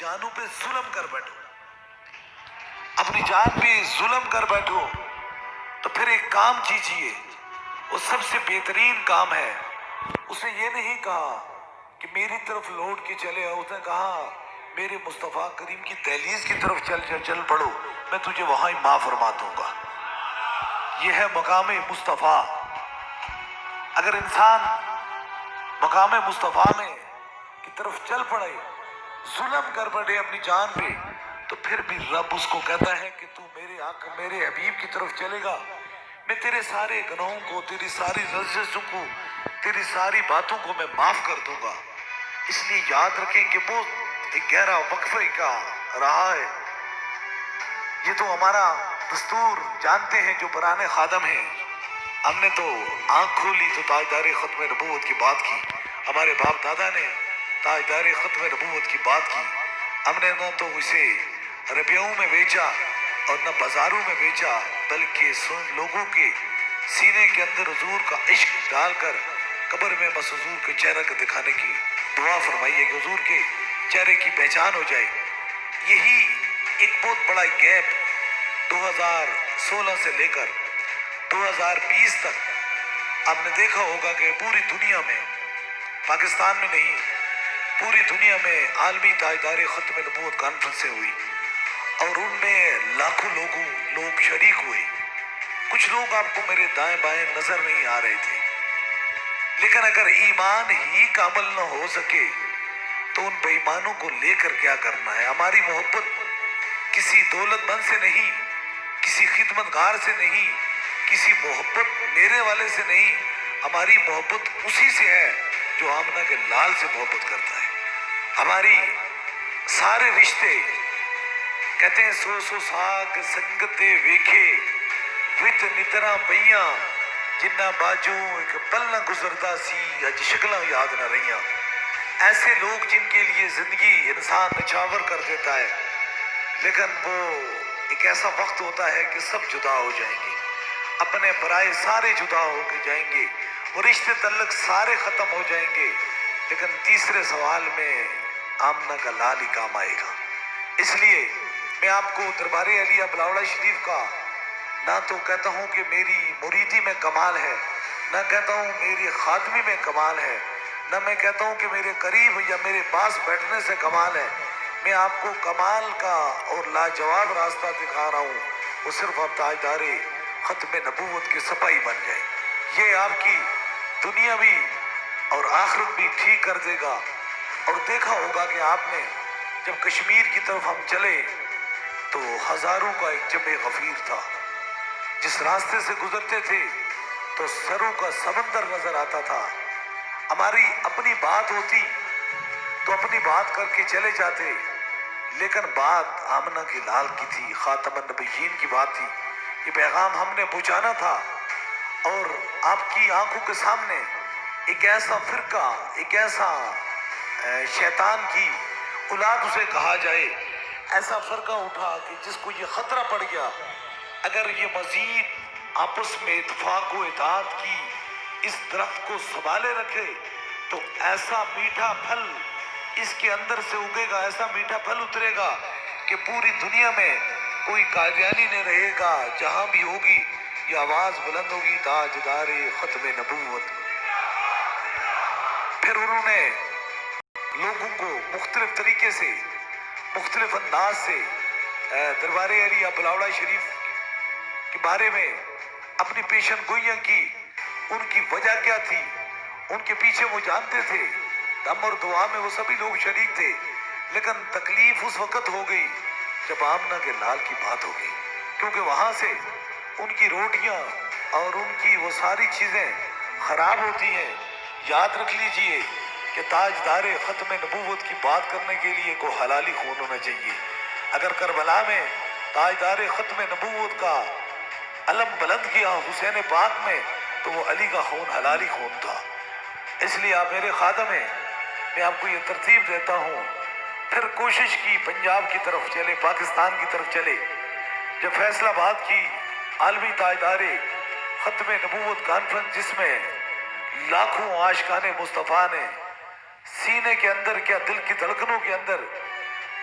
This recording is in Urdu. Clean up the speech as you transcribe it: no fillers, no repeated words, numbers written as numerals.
جانوں پہ ظلم کر بیٹھو، اپنی جان پہ ظلم کر بیٹھو تو پھر ایک کام کیجئے، وہ سب سے بہترین کام ہے۔ اس نے یہ نہیں کہا کہ میری طرف لوٹ کے چلے آؤ، اس نے کہا میرے مصطفیٰ کریم کی دہلیز کی طرف چل پڑو، میں تجھے وہاں ہی معاف فرما دوں گا۔ یہ ہے مقام مصطفیٰ۔ اگر انسان مقام مصطفیٰ میں کی طرف چل پڑے، ظلم کر پڑے اپنی جان پہ، تو پھر بھی رب اس کو کہتا ہے کہ تو میرے آقا میرے حبیب کی طرف چلے گا، میں تیرے سارے گناہوں کو، تیری ساری رنجشوں کو، تیری ساری باتوں کو میں معاف کر دوں گا۔ اس لیے یاد رکھیں کہ وہ ایک گہرا وقفے کا رہا ہے۔ یہ تو ہمارا دستور جانتے ہیں جو پرانے خادم ہیں، ہم نے تو آنکھ کھولی تو تاجدار ختم نبوت کی بات کی، ہمارے باپ دادا نے تاجدار ختم نبوت کی بات کی۔ ہم نے نہ تو اسے ربیعوں میں بیچا اور نہ بازاروں میں بیچا، بلکہ لوگوں کے سینے کے اندر حضور کا عشق ڈال کر قبر میں بس حضور کے چہرہ کو دکھانے کی دعا فرمائیے کہ حضور کے چہرے کی پہچان ہو جائے۔ یہی ایک بہت بڑا گیپ 2016 سے لے کر 2020 تک آپ نے دیکھا ہوگا کہ پوری دنیا میں، پاکستان میں نہیں، پوری دنیا میں عالمی تاجدار ختم نبوت کانفرنسیں ہوئی اور ان میں لاکھوں لوگ شریک ہوئے۔ کچھ لوگ آپ کو میرے دائیں بائیں نظر نہیں آ رہے تھے، لیکن اگر ایمان ہی کا عمل نہ ہو سکے تو ان بے ایمانوں کو لے کر کیا کرنا ہے؟ ہماری محبت کسی دولت مند سے نہیں، کسی خدمتگار سے نہیں، کسی محبت میرے والے سے نہیں، ہماری محبت اسی سے ہے جو آمنہ کے لال سے محبت کرتا ہے۔ ہماری سارے رشتے کہتے ہیں سو ساگ سنگتے ویکھے وت نترا پیاں جنہ باجوں ایک پل نہ گزرتا سی اج شکلاں یاد نہ رہیاں۔ ایسے لوگ جن کے لیے زندگی انسان نچھاور کر دیتا ہے، لیکن وہ ایک ایسا وقت ہوتا ہے کہ سب جدا ہو جائیں گے، اپنے برائے سارے جدا ہو کے جائیں گے، وہ رشتے تعلق سارے ختم ہو جائیں گے، لیکن تیسرے سوال میں آمنہ کا لال ہی کام آئے گا۔ اس لیے میں آپ کو دربار علیہ بلاوڑہ شریف کا نہ تو کہتا ہوں کہ میری مریدی میں کمال ہے، نہ کہتا ہوں میری خادمی میں کمال ہے، نہ میں کہتا ہوں کہ میرے قریب یا میرے پاس بیٹھنے سے کمال ہے۔ میں آپ کو کمال کا اور لاجواب راستہ دکھا رہا ہوں، وہ صرف آپ تاجدار ختم نبوت کے سپاہی بن جائیں، یہ آپ کی دنیا بھی اور آخرت بھی ٹھیک کر دے گا۔ اور دیکھا ہوگا کہ آپ نے جب کشمیر کی طرف ہم چلے تو ہزاروں کا ایک جبہ غفیر تھا، جس راستے سے گزرتے تھے تو سروں کا سمندر نظر آتا تھا۔ ہماری اپنی بات ہوتی تو اپنی بات کر کے چلے جاتے، لیکن بات آمنہ کے لال کی تھی، خاتم النبیین کی بات تھی، یہ پیغام ہم نے پہنچانا تھا۔ اور آپ کی آنکھوں کے سامنے ایک ایسا فرقہ، ایک ایسا شیطان کی اولاد اسے کہا جائے، ایسا فرقہ اٹھا کہ جس کو یہ خطرہ پڑ گیا اگر یہ مزید آپس میں اتفاق و اتحاد کی اس درخت کو سنبھالے رکھے تو ایسا میٹھا پھل اس کے اندر سے اگے گا، ایسا میٹھا پھل اترے گا کہ پوری دنیا میں کوئی قادیانی نہیں رہے گا، جہاں بھی ہوگی یہ آواز بلند ہوگی تاجدار ختم نبوت۔ پھر انہوں نے لوگوں کو مختلف طریقے سے، مختلف انداز سے دربار علیہ بلاوڑہ شریف کے بارے میں اپنی پیشن گوئیاں کی، ان کی وجہ کیا تھی، ان کے پیچھے وہ جانتے تھے، دم اور دعا میں وہ سبھی لوگ شریک تھے، لیکن تکلیف اس وقت ہو گئی جب آمنہ کے لال کی بات ہو گئی، کیونکہ وہاں سے ان کی روٹیاں اور ان کی وہ ساری چیزیں خراب ہوتی ہیں۔ یاد رکھ لیجئے کہ تاجدار ختم نبوت کی بات کرنے کے لیے کوئی حلالی خون ہونا چاہیے۔ اگر کربلا میں تاجدار ختم نبوت کا علم بلند کیا حسین پاک میں تو وہ علی کا خون حلالی خون تھا۔ اس لیے آپ میرے خادم ہیں، میں آپ کو یہ ترتیب دیتا ہوں، پھر کوشش کی پنجاب کی طرف چلے، پاکستان کی طرف چلے۔ جب فیصل آباد کی عالمی تاجدار ختم نبوت کانفرنس جس میں لاکھوں عاشقان مصطفیٰ نے سینے کے اندر کیا دل کی دھڑکنوں کے اندر